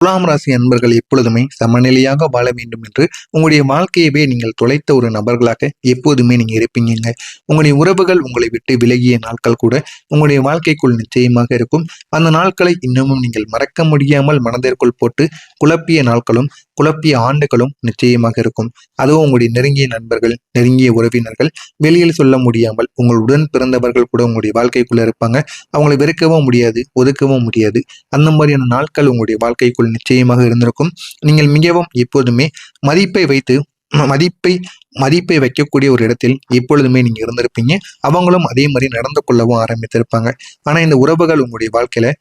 துலாம் ராசி அன்பர்கள் எப்பொழுதுமே சமநிலையாக வாழ வேண்டும் என்று உங்களுடைய வாழ்க்கையவே நீங்கள் தொலைத்த ஒரு நபர்களாக எப்போதுமே நீங்க இருப்பீங்க. உங்களுடைய உறவுகள் உங்களை விட்டு விலகிய நாட்கள் கூட உங்களுடைய வாழ்க்கைக்குள் நிச்சயமாக இருக்கும். அந்த நாட்களை இன்னமும் நீங்கள் மறக்க முடியாமல் மனதிற்குள் போட்டு குழப்பிய நாட்களும் குழப்பிய ஆண்டுகளும் நிச்சயமாக இருக்கும். அதுவும் உங்களுடைய நெருங்கிய நண்பர்கள், நெருங்கிய உறவினர்கள், வெளியில் சொல்ல முடியாமல் உங்களுடன் பிறந்தவர்கள் கூட உங்களுடைய வாழ்க்கைக்குள்ள இருப்பாங்க. அவங்களை வெறுக்கவும் முடியாது, ஒதுக்கவும் முடியாது. அந்த மாதிரியான நாட்கள் உங்களுடைய வாழ்க்கைக்குள் நிச்சயமாக இருந்திருக்கும். நீங்கள் மிகவும் எப்போதுமே மதிப்பை வைத்து மதிப்பை மதிப்பை வைக்கக்கூடிய ஒரு இடத்தில் எப்பொழுதுமே நீங்க இருந்திருப்பீங்க. அவங்களும் அதே மாதிரி நடந்து கொள்ளவும் ஆரம்பித்திருப்பாங்க. ஆனா இந்த உறவுகள் உங்களுடைய வாழ்க்கையில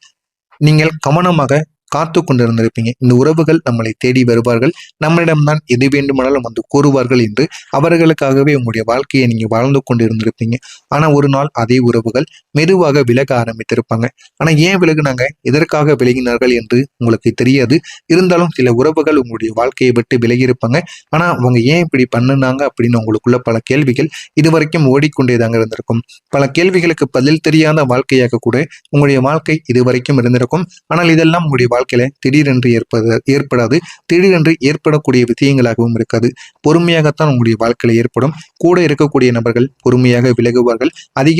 நீங்கள் கவனமாக காத்து கொண்டிருந்திருப்பீங்க. இந்த உறவுகள் நம்மளை தேடி வருவார்கள், நம்மளிடம்தான் எது வேண்டுமானாலும் வந்து கூறுவார்கள் என்று அவர்களுக்காகவே உங்களுடைய வாழ்க்கையை நீங்க வாழ்ந்து கொண்டு இருந்திருப்பீங்க. ஆனா ஒரு நாள் அதே உறவுகள் மெதுவாக விலக ஆரம்பித்திருப்பாங்க. ஆனா ஏன் விலகுனாங்க, எதற்காக விலகினார்கள் என்று உங்களுக்கு தெரியாது. இருந்தாலும் சில உறவுகள் உங்களுடைய வாழ்க்கையை விட்டு விலகி இருப்பாங்க. ஆனா அவங்க ஏன் இப்படி பண்ணுனாங்க அப்படின்னு உங்களுக்குள்ள பல கேள்விகள் இதுவரைக்கும் ஓடிக்கொண்டேதாங்க இருந்திருக்கும். பல கேள்விகளுக்கு பதில் தெரியாத வாழ்க்கையாக கூட உங்களுடைய வாழ்க்கை இதுவரைக்கும் இருந்திருக்கும். ஆனால் இதெல்லாம் உங்களுடைய வாழ்க்கையில திடீரென்று ஏற்படாது. திடீரென்று ஏற்படக்கூடிய விஷயங்களாகவும் இருக்காது. பொறுமையாகத்தான் உங்களுடைய வாழ்க்கையில ஏற்படும். கூட இருக்கக்கூடிய நபர்கள் பொறுமையாக விலகுவார்கள்.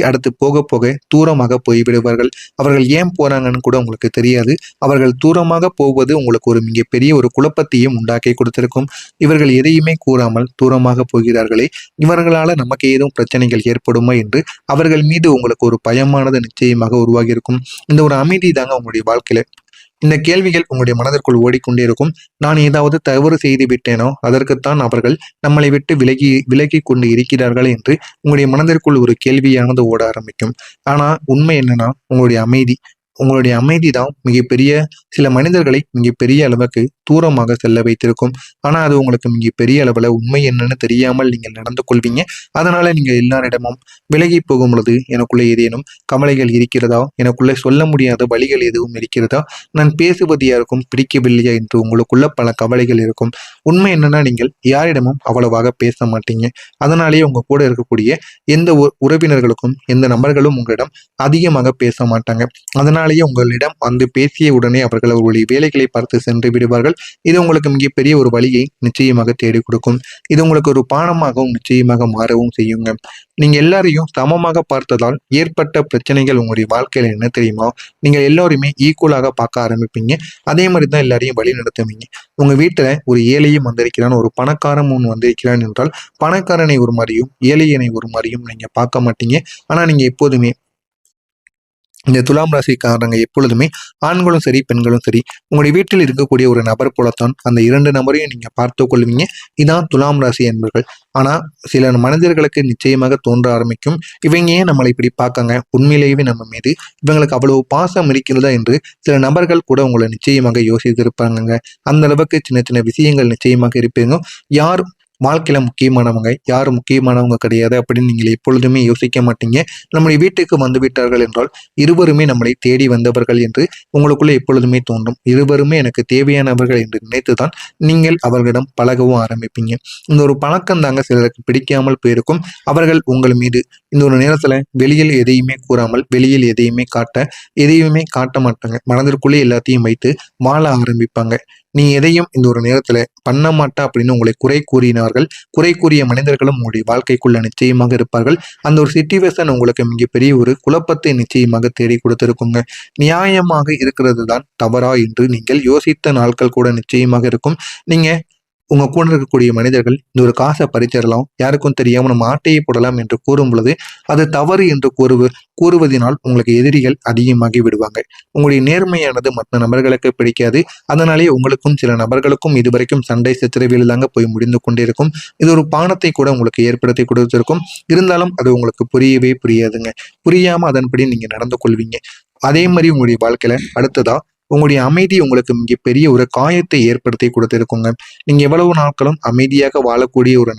அடுத்து போக போக தூரமாக போய்விடுவார்கள். அவர்கள் ஏன் போறாங்கன்னு கூட உங்களுக்கு தெரியாது. அவர்கள் தூரமாக போவது உங்களுக்கு ஒரு மிகப்பெரிய ஒரு குழப்பத்தையும் உண்டாக்கி கொடுத்திருக்கும். இவர்கள் எதையுமே கூறாமல் தூரமாக போகிறார்களே, இவர்களால நமக்கு ஏதும் பிரச்சனைகள் ஏற்படுமா என்று அவர்கள் மீது உங்களுக்கு ஒரு பயமானது நிச்சயமாக உருவாகி இருக்கும். இந்த ஒரு அமைதி தாங்க உங்களுடைய வாழ்க்கையில. இந்த கேள்விகள் உங்களுடைய மனதிற்குள் ஓடிக்கொண்டே இருக்கும். நான் ஏதாவது தவறு செய்து விட்டேனோ, அதற்குத்தான் அவர்கள் நம்மளை விட்டு விலகி விலகி கொண்டு இருக்கிறார்கள் என்று உங்களுடைய மனதிற்குள் ஒரு கேள்வியானது ஓட ஆரம்பிக்கும். ஆனா உண்மை என்னன்னா, உங்களுடைய அமைதி தான் மிகப்பெரிய சில மனிதர்களை மிகப்பெரிய அளவுக்கு தூரமாக செல்ல வைத்திருக்கும். ஆனா அது உங்களுக்கு மிகப்பெரிய அளவுல உண்மை என்னன்னு தெரியாமல் நீங்கள் நடந்து கொள்வீங்க. அதனால நீங்க எல்லாரிடமும் விலகி போகும் பொழுது எனக்குள்ள ஏதேனும் கவலைகள் இருக்கிறதா, எனக்குள்ள சொல்ல முடியாத வழிகள் எதுவும் இருக்கிறதா, நான் பேசுவது யாருக்கும் பிடிக்கவில்லையா என்று உங்களுக்குள்ள பல கவலைகள் இருக்கும். உண்மை என்னன்னா, நீங்கள் யாரிடமும் அவ்வளவாக பேச மாட்டீங்க. அதனாலேயே உங்க கூட இருக்கக்கூடிய எந்த உறவினர்களுக்கும் எந்த நபர்களும் உங்களிடம் அதிகமாக பேச மாட்டாங்க. அதனாலேயே உங்களிடம் வந்து பேசிய உடனே அவர்கள் அவர்களுடைய வேலைகளை பார்த்து சென்று விடுவார்கள். இது உங்களுக்கு மிகப்பெரிய ஒரு வழியை நிச்சயமாக தேடி கொடுக்கும். இது உங்களுக்கு ஒரு பாடமாகவும் நிச்சயமாக மாறவும் செய்யுங்க. நீங்க எல்லாரையும் சமமாக பார்த்ததால் ஏற்பட்ட பிரச்சனைகள் உங்களுடைய வாழ்க்கையில என்ன தெரியுமா, நீங்க எல்லாருமே ஈக்குவலாக பார்க்க ஆரம்பிப்பீங்க. அதே மாதிரி தான் எல்லாரையும் வழி நடத்துவீங்க. உங்க வீட்டுல ஒரு ஏழையும் வந்திருக்கிறான், ஒரு பணக்காரன் வந்திருக்கிறான் என்றால் பணக்காரனை ஒரு மாதிரியும் ஏழையனை ஒரு மாதிரியும் நீங்க பார்க்க மாட்டீங்க. ஆனா நீங்க எப்போதுமே இந்த துலாம் ராசிக்காரங்க எப்பொழுதுமே ஆண்களும் சரி பெண்களும் சரி உங்களுடைய வீட்டில் இருக்கக்கூடிய ஒரு நபர் போலத்தான் அந்த இரண்டு நபரையும் நீங்க பார்த்து கொள்வீங்க. இதான் துலாம் ராசி என்பர்கள். ஆனா சில மனிதர்களுக்கு நிச்சயமாக தோன்ற ஆரம்பிக்கும், இவங்க ஏன் நம்மளை இப்படி பார்க்காங்க, உண்மையிலேயே நம்ம மீது இவங்களுக்கு அவ்வளவு பாசம் இருக்கிறதா என்று சில நபர்கள் கூட உங்களை நிச்சயமாக யோசித்திருப்பாங்க. அந்த அளவுக்கு சின்ன சின்ன விஷயங்கள் நிச்சயமாக இருப்பீங்க. யார் வாழ்க்கையில முக்கியமானவங்க, யாரும் முக்கியமானவங்க கிடையாது அப்படின்னு நீங்கள் எப்பொழுதுமே யோசிக்க மாட்டீங்க. நம்முடைய வீட்டுக்கு வந்து விட்டார்கள் என்றால் இருவருமே நம்மளை தேடி வந்தவர்கள் என்று உங்களுக்குள்ள எப்பொழுதுமே தோன்றும். இருவருமே எனக்கு தேவையானவர்கள் என்று நினைத்துதான் நீங்கள் அவர்களிடம் பழகவும் ஆரம்பிப்பீங்க. இந்த ஒரு பழக்கம் தாங்க சிலருக்கு பிடிக்காமல் போயிருக்கும். அவர்கள் உங்கள் மீது இந்த ஒரு நேரத்துல வெளியில் எதையுமே கூறாமல், வெளியில் எதையுமே காட்ட மாட்டாங்க. மனதிற்குள்ளே எல்லாத்தையும் வைத்து வாழ ஆரம்பிப்பாங்க. நீ எதையும் இந்த ஒரு நேரத்துல பண்ண மாட்டா அப்படின்னு உங்களை குறை கூறினார்கள். குறை கூறிய மனிதர்களும் உங்களுடைய வாழ்க்கைக்குள்ள நிச்சயமாக இருப்பார்கள். அந்த ஒரு சிச்சுவேஷன் உங்களுக்கு மிகப்பெரிய ஒரு குழப்பத்தை நிச்சயமாக தேடி கொடுத்திருக்குங்க. நியாயமாக இருக்கிறது தான் தவறா என்று நீங்கள் யோசித்த நாட்கள் கூட நிச்சயமாக இருக்கும். நீங்க உங்க கூட இருக்கக்கூடிய மனிதர்கள் இந்த ஒரு காசை பறிச்சிடலாம், யாருக்கும் தெரியாம நம்ம ஆட்டையை போடலாம் என்று கூறும் பொழுது அது தவறு என்று கூறுவதனால் உங்களுக்கு எதிரிகள் அதிகமாகி விடுவாங்க. உங்களுடைய நேர்மையானது மற்ற நபர்களுக்கு பிடிக்காது. அதனாலேயே உங்களுக்கும் சில நபர்களுக்கும் இதுவரைக்கும் சண்டை சச்சரவில் தாங்க போய் முடிந்து கொண்டிருக்கும். இது ஒரு பாடத்தை கூட உங்களுக்கு ஏற்படுத்தி கொடுத்திருக்கும். இருந்தாலும் அது உங்களுக்கு புரியவே புரியாதுங்க. புரியாம அதன்படி நீங்க நடந்து கொள்வீங்க. அதே மாதிரி உங்களுடைய வாழ்க்கையில அடுத்ததா உங்களுடைய அமைதி உங்களுக்கு மிகப்பெரிய ஒரு காயத்தை ஏற்படுத்தி கொடுத்திருக்குங்க. நீங்க எவ்வளவு நாட்களும் அமைதியாக வாழக்கூடிய ஒரு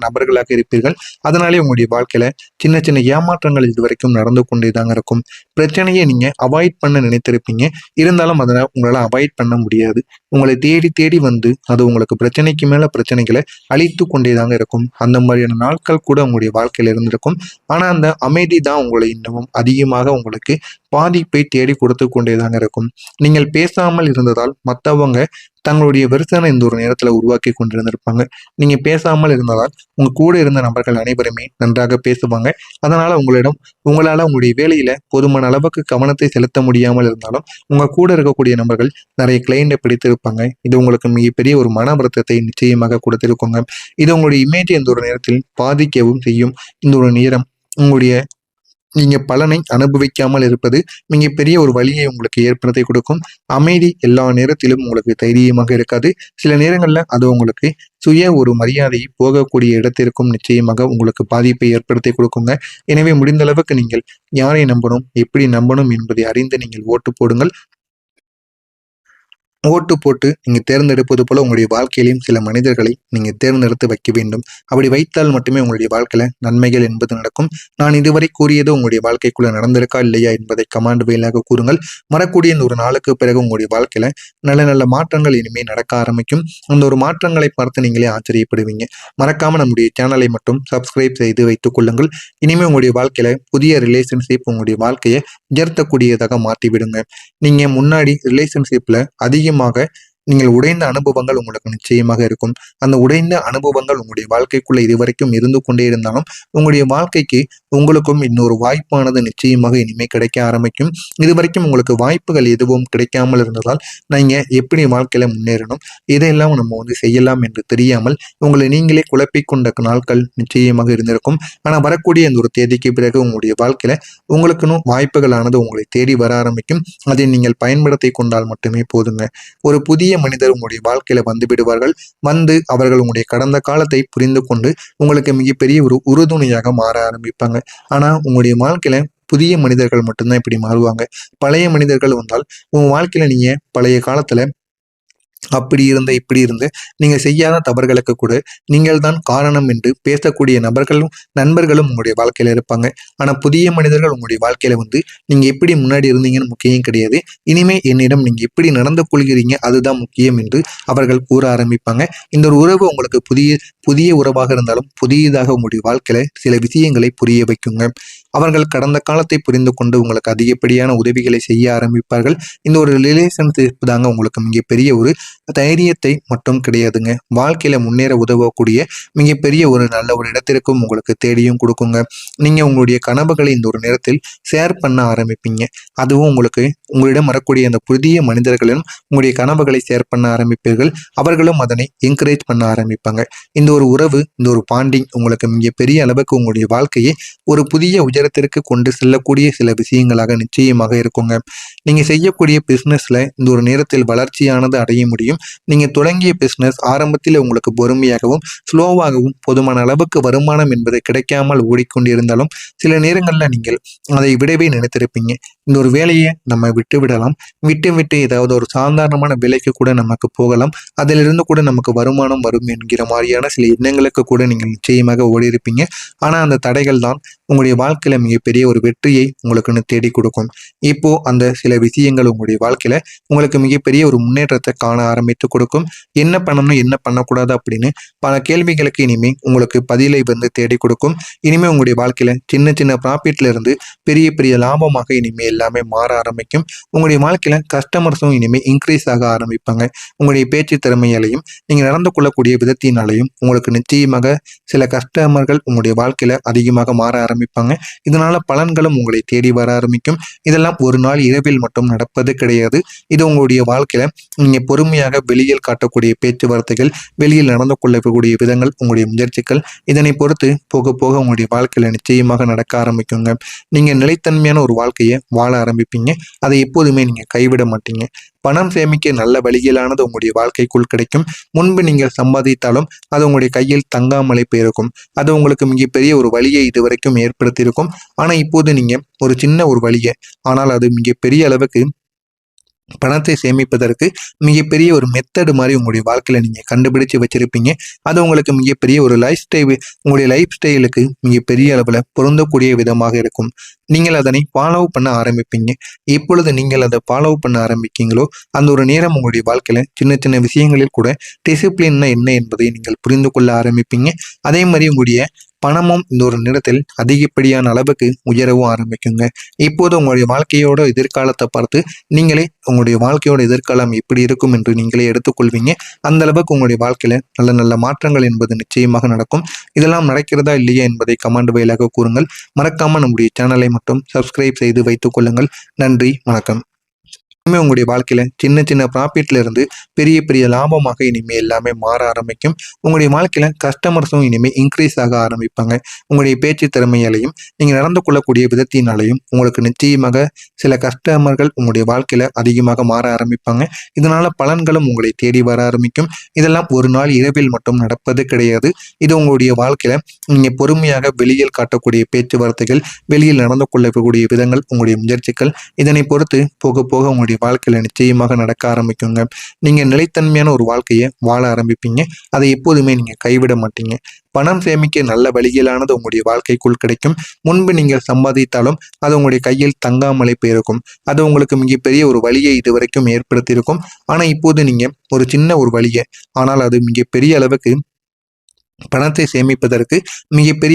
நபர்களாக இருப்பீர்கள். அதனாலே உங்களுடைய வாழ்க்கையில சின்ன சின்ன ஏமாற்றங்கள் இது வரைக்கும் நடந்து கொண்டேதாங்க இருக்கும். பிரச்சனையை நீங்க அவாய்ட் பண்ண நினைத்திருப்பீங்க. இருந்தாலும் அதனால உங்களால அவாய்ட் பண்ண முடியாது. உங்களை தேடி தேடி வந்து அது உங்களுக்கு பிரச்சனைக்கு மேல பிரச்சனைகளை அழித்து கொண்டேதாங்க இருக்கும். அந்த மாதிரியான நாட்கள் கூட உங்களுடைய வாழ்க்கையில இருந்திருக்கும். ஆனா அந்த அமைதி தான் உங்களை இன்னமும் அதிகமாக உங்களுக்கு பாதிப்பை தேடி கொடுத்து கொண்டேதாங்க இருக்கும். நீங்கள் பேசாமல் இருந்ததால் மற்றவங்க தங்களுடைய வெர்சனை இந்த ஒரு நேரத்துல உருவாக்கி கொண்டிருந்திருப்பாங்க. நீங்க பேசாமல் இருந்ததால் உங்க கூட இருந்த நபர்கள் அனைவருமே நன்றாக பேசுவாங்க. அதனால உங்களால உங்களுடைய வேலையில போதுமான அளவுக்கு கவனத்தை செலுத்த முடியாமல் இருந்தாலும் உங்க கூட இருக்கக்கூடிய நபர்கள் நிறைய கிளைண்ட்டை பிடித்திருப்பாங்க. இது உங்களுக்கு மிகப்பெரிய ஒரு மன வருத்தத்தை நிச்சயமாக கொடுத்திருக்குங்க. இது உங்களுடைய இமேஜ் இந்த ஒரு நேரத்தில் பாதிக்கவும் செய்யும். இந்த ஒரு நேரம் உங்களுடைய நீங்க பலனை அனுபவிக்காமல் இருப்பது மிகப்பெரிய ஒரு வலியை உங்களுக்கு ஏற்படுத்தி கொடுக்கும். அமைதி எல்லா நேரத்திலும் உங்களுக்கு தைரியமாக இருக்காது. சில நேரங்கள்ல அது உங்களுக்கு சுய ஒரு மரியாதை போகக்கூடிய இடத்திற்கும் நிச்சயமாக உங்களுக்கு பாதிப்பை ஏற்படுத்தி கொடுக்குங்க. எனவே முடிந்த அளவுக்கு நீங்கள் யாரை நம்பணும், எப்படி நம்பணும் என்பதை அறிந்து நீங்கள் ஓட்டு போடுங்கள். ஓட்டு போட்டு நீங்க தேர்ந்தெடுப்பது போல உங்களுடைய வாழ்க்கையிலையும் சில மனிதர்களை நீங்க தேர்ந்தெடுத்து வைக்க வேண்டும். அப்படி வைத்தால் மட்டுமே உங்களுடைய வாழ்க்கையில நன்மைகள் என்பது நடக்கும். நான் இதுவரை கூறியது உங்களுடைய வாழ்க்கைக்குள்ள நடந்திருக்கா இல்லையா என்பதை கமாண்ட் வாயிலாக கூறுங்கள். வரக்கூடிய இந்த ஒரு நாளுக்கு பிறகு உங்களுடைய வாழ்க்கையில நல்ல நல்ல மாற்றங்கள் இனிமே நடக்க ஆரம்பிக்கும். அந்த ஒரு மாற்றங்களை பார்த்து நீங்களே ஆச்சரியப்படுவீங்க. மறக்காம நம்முடைய சேனலை மட்டும் சப்ஸ்கிரைப் செய்து வைத்துக் கொள்ளுங்கள். இனிமே உங்களுடைய வாழ்க்கையில புதிய ரிலேஷன்ஷிப் உங்களுடைய வாழ்க்கையை உயர்த்தக்கூடியதாக மாற்றி விடுங்க. நீங்க முன்னாடி ரிலேஷன்ஷிப்ல அதிகமாக நீங்கள் உடைந்த அனுபவங்கள் உங்களுக்கு நிச்சயமாக இருக்கும். அந்த உடைந்த அனுபவங்கள் உங்களுடைய வாழ்க்கைக்குள்ள இதுவரைக்கும் இருந்து கொண்டே இருந்தாலும் உங்களுடைய வாழ்க்கைக்கு உங்களுக்கும் இன்னொரு வாய்ப்பானது நிச்சயமாக இனிமே கிடைக்க ஆரம்பிக்கும். இதுவரைக்கும் உங்களுக்கு வாய்ப்புகள் எதுவும் கிடைக்காமல் இருந்ததால் நீங்க எப்படி வாழ்க்கையில முன்னேறணும், இதையெல்லாம் நம்ம செய்யலாம் என்று தெரியாமல் உங்களை நீங்களே குழப்பிக்கொண்ட நாட்கள் நிச்சயமாக இருந்திருக்கும். ஆனா வரக்கூடிய இந்த ஒரு தேதிக்கு பிறகு உங்களுடைய வாழ்க்கையில உங்களுக்குன்னு வாய்ப்புகளானது உங்களை தேடி வர ஆரம்பிக்கும். அதை நீங்கள் பயன்படுத்தி கொண்டால் மட்டுமே போதுங்க. ஒரு புதிய மனிதர் உங்களுடைய வாழ்க்கையில வந்து விடுவார்கள். வந்து அவர்கள் உங்களுடைய கடந்த காலத்தை புரிந்து கொண்டு உங்களுக்கு மிகப்பெரிய ஒரு உறுதுணையாக மாற ஆரம்பிப்பாங்க. ஆனா உங்களுடைய வாழ்க்கையில புதிய மனிதர்கள் மட்டும்தான் இப்படி மாறுவாங்க. பழைய மனிதர்கள் வந்தால் உங்க வாழ்க்கையில நீங்க பழைய காலத்துல அப்படி இருந்த இப்படி இருந்து நீங்க செய்யாத தவறுகளுக்கு கூட நீங்கள் தான் காரணம் என்று பேசக்கூடிய நண்பர்களும் உங்களுடைய வாழ்க்கையில இருப்பாங்க. ஆனா புதிய மனிதர்கள் உங்களுடைய வாழ்க்கையில நீங்க எப்படி முன்னாடி இருந்தீங்கன்னு முக்கியம் கிடையாது, இனிமே என்னிடம் நீங்க எப்படி நடந்து கொள்கிறீங்க அதுதான் முக்கியம் என்று அவர்கள் கூற ஆரம்பிப்பாங்க. இந்த ஒரு உறவு உங்களுக்கு புதிய உறவாக இருந்தாலும் புதியதாக உங்களுடைய வாழ்க்கையில சில விஷயங்களை புரிய வைக்குங்க. அவர்கள் கடந்த காலத்தை புரிந்து கொண்டு உங்களுக்கு அதிகப்படியான உதவிகளை செய்ய ஆரம்பிப்பார்கள். இந்த ஒரு ரிலேஷன்ஷிப் தாங்க உங்களுக்கு மிகப்பெரிய ஒரு தைரியத்தை மட்டும் கிடையாதுங்க, வாழ்க்கையில முன்னேற உதவக்கூடிய மிகப்பெரிய ஒரு நல்ல ஒரு இடத்திற்கும் உங்களுக்கு தேடியும் கொடுக்குங்க. நீங்க உங்களுடைய கனவுகளை இந்த ஒரு நேரத்தில் ஷேர் பண்ண ஆரம்பிப்பீங்க. அதுவும் உங்களிடம் வரக்கூடிய அந்த புதிய மனிதர்களும் உங்களுடைய கனவுகளை ஷேர் பண்ண ஆரம்பிப்பீர்கள். அவர்களும் அதனை என்கரேஜ் பண்ண ஆரம்பிப்பாங்க. இந்த ஒரு உறவு, இந்த ஒரு பாண்டிங் உங்களுக்கு மிகப்பெரிய அளவுக்கு உங்களுடைய வாழ்க்கையை ஒரு புதிய உயரத்திற்கு கொண்டு செல்லக்கூடிய சில விஷயங்களாக நிச்சயமாக இருக்குங்க. நீங்க செய்யக்கூடிய பிசினஸ்ல இந்த ஒரு நேரத்தில் வளர்ச்சியானது அடைய முடியும். நீங்க தொடங்கிய பிசினஸ் ஆரம்பத்தில் உங்களுக்கு பொறுமையாகவும் ஸ்லோவாகவும் போதுமான அளவுக்கு வருமானம் என்பது கிடைக்காமல் ஓடிக்கொண்டிருந்தாலும் சில நேரங்கள்ல நீங்கள் அதை விடவே நினைத்திருப்பீங்க. இந்த ஒரு வேலையை நம்ம விட்டு விடலாம், விட்டு ஏதாவது ஒரு சாதாரணமான வேலைக்கு கூட நமக்கு போகலாம், அதிலிருந்து கூட நமக்கு வருமானம் வரும் என்கிற மாதிரியான சில எண்ணங்களுக்கு கூட நீங்கள் நிச்சயமாக ஓடி இருப்பீங்க. ஆனா அந்த தடைகள் தான் உங்களுடைய வாழ்க்கையில மிகப்பெரிய ஒரு வெற்றியை உங்களுக்குன்னு தேடி கொடுக்கும். இப்போ அந்த சில விஷயங்கள் உங்களுடைய வாழ்க்கையில உங்களுக்கு மிகப்பெரிய ஒரு முன்னேற்றத்தை காண ஆரம்பித்து கொடுக்கும். என்ன பண்ணணும், என்ன பண்ணக்கூடாது அப்படின்னு பல கேள்விகளுக்கு இனிமே உங்களுக்கு பதிலை தேடி கொடுக்கும். இனிமே உங்களுடைய வாழ்க்கையில சின்ன சின்ன ப்ராஃபிட்ல இருந்து பெரிய பெரிய லாபமாக இனிமே எல்லாமே மாற ஆரம்பிக்கும். உங்களுடைய வாழ்க்கையில கஸ்டமர்ஸும் இனிமே இன்க்ரீஸ் ஆக ஆரம்பிப்பாங்க. உங்களுடைய பேச்சு திறமையாலையும் நீங்க நடந்து கொள்ளக்கூடிய விதத்தினாலையும் உங்களுக்கு நிச்சயமாக சில கஸ்டமர்கள் உங்களுடைய வாழ்க்கையில அதிகமாக மாற ஆரம்பிப்பாங்க. இதனால பலன்களும் உங்களை தேடி வர ஆரம்பிக்கும். இதெல்லாம் ஒரு நாள் இரவில் மட்டும் நடப்பது கிடையாது. இது உங்களுடைய வாழ்க்கையில நீங்க பொறுமையாக வெளியில் காட்டக்கூடிய பேச்சுவார்த்தைகள், வெளியில் நடந்து கொள்ளக்கூடிய விதங்கள், உங்களுடைய முயற்சிகள், இதனை பொறுத்து போக போக உங்களுடைய வாழ்க்கையில நிச்சயமாக நடக்க ஆரம்பிக்குங்க. நீங்க நிலைத்தன்மையான ஒரு வாழ்க்கையை வாழ ஆரம்பிப்பீங்க. அதை எப்போதுமே நீங்க கைவிட மாட்டீங்க. பணம் சேமிக்க நல்ல வழிகளானது உங்களுடைய வாழ்க்கைக்குள் கிடைக்கும். முன்பு நீங்கள் சம்பாதித்தாலும் அது உங்களுடைய கையில் தங்காமலே போயிருக்கும். அது உங்களுக்கு மிகப்பெரிய ஒரு வழியை இதுவரைக்கும் ஏற்படுத்தியிருக்கும். ஆனா இப்போது நீங்க ஒரு சின்ன ஒரு வழியை, ஆனால் அது மிகப்பெரிய அளவுக்கு பணத்தை சேமிப்பதற்கு மிகப்பெரிய ஒரு மெத்தடு மாதிரி உங்களுடைய வாழ்க்கையில நீங்க கண்டுபிடிச்சு வச்சிருப்பீங்க. அது உங்களுக்கு மிகப்பெரிய ஒரு உங்களுடைய லைஃப் ஸ்டைலுக்கு மிகப்பெரிய அளவுல பொருந்தக்கூடிய விதமாக இருக்கும். நீங்கள் அதனை ஃபாலோ பண்ண ஆரம்பிப்பீங்க. எப்பொழுது நீங்கள் அதை ஃபாலோ பண்ண ஆரம்பிக்கீங்களோ, அந்த ஒரு நேரம் உங்களுடைய வாழ்க்கையில சின்ன சின்ன விஷயங்களில் கூட டிசிப்ளின்னா என்ன என்பதை நீங்கள் புரிந்து கொள்ள ஆரம்பிப்பீங்க. அதே மாரி உங்களுடைய பணமும் இந்த ஒரு நேரத்தில் அதிகப்படியான அளவுக்கு உயரவும் ஆரம்பிக்குங்க. இப்போது உங்களுடைய வாழ்க்கையோட எதிர்காலத்தை பார்த்து நீங்களே உங்களுடைய வாழ்க்கையோட எதிர்காலம் எப்படி இருக்கும் என்று நீங்களே எடுத்துக்கொள்வீங்க. அந்த அளவுக்கு உங்களுடைய வாழ்க்கையில நல்ல நல்ல மாற்றங்கள் என்பது நிச்சயமாக நடக்கும். இதெல்லாம் நடக்கிறதா இல்லையா என்பதை கமெண்ட் வாயிலாக கூறுங்கள். மறக்காம நம்முடைய சேனலை மட்டும் சப்ஸ்கிரைப் செய்து வைத்துக் கொள்ளுங்கள். நன்றி, வணக்கம். இனிமே உங்களுடைய வாழ்க்கையில சின்ன சின்ன ப்ராஃபிட்ல இருந்து பெரிய பெரிய லாபமாக இனிமே எல்லாமே மாற ஆரம்பிக்கும். உங்களுடைய வாழ்க்கையில கஸ்டமர்ஸும் இனிமே இன்க்ரீஸ் ஆக ஆரம்பிப்பாங்க. உங்களுடைய பேச்சு திறமையாலையும் நீங்க நடந்து கொள்ளக்கூடிய விதத்தினாலையும் உங்களுக்கு நிச்சயமாக சில கஸ்டமர்கள் உங்களுடைய வாழ்க்கையில அதிகமாக மாற ஆரம்பிப்பாங்க. இதனால பலன்களும் உங்களை தேடி வர ஆரம்பிக்கும். இதெல்லாம் ஒரு நாள் இரவில் மட்டும் நடப்பது கிடையாது. இது உங்களுடைய வாழ்க்கையில நீங்க பொறுமையாக வெளியில் காட்டக்கூடிய பேச்சுவார்த்தைகள், வெளியில் நடந்து கொள்ளக்கூடிய விதங்கள், உங்களுடைய முயற்சிகள், இதனை பொறுத்து போக போக உங்களுடைய வாழ்க்கையில நிச்சயமாக நடக்க ஆரம்பிக்குங்க. நீங்க நிலைத்தன்மையான ஒரு வாழ்க்கையை வாழ ஆரம்பிப்பீங்க. அதை எப்போதுமே நீங்க கைவிட மாட்டீங்க. பணம் சேமிக்க நல்ல வழியிலானது உங்களுடைய வாழ்க்கைக்குள் கிடைக்கும். முன்பு நீங்கள் சம்பாதித்தாலும் அது உங்களுடைய கையில் தங்காமலே போயிருக்கும். அது உங்களுக்கு மிகப்பெரிய ஒரு வழியை இதுவரைக்கும் ஏற்படுத்தியிருக்கும். ஆனா இப்போது நீங்க ஒரு சின்ன ஒரு வழியை, ஆனால் அது மிகப்பெரிய அளவுக்கு பணத்தை சேமிப்பதற்கு மிகப்பெரிய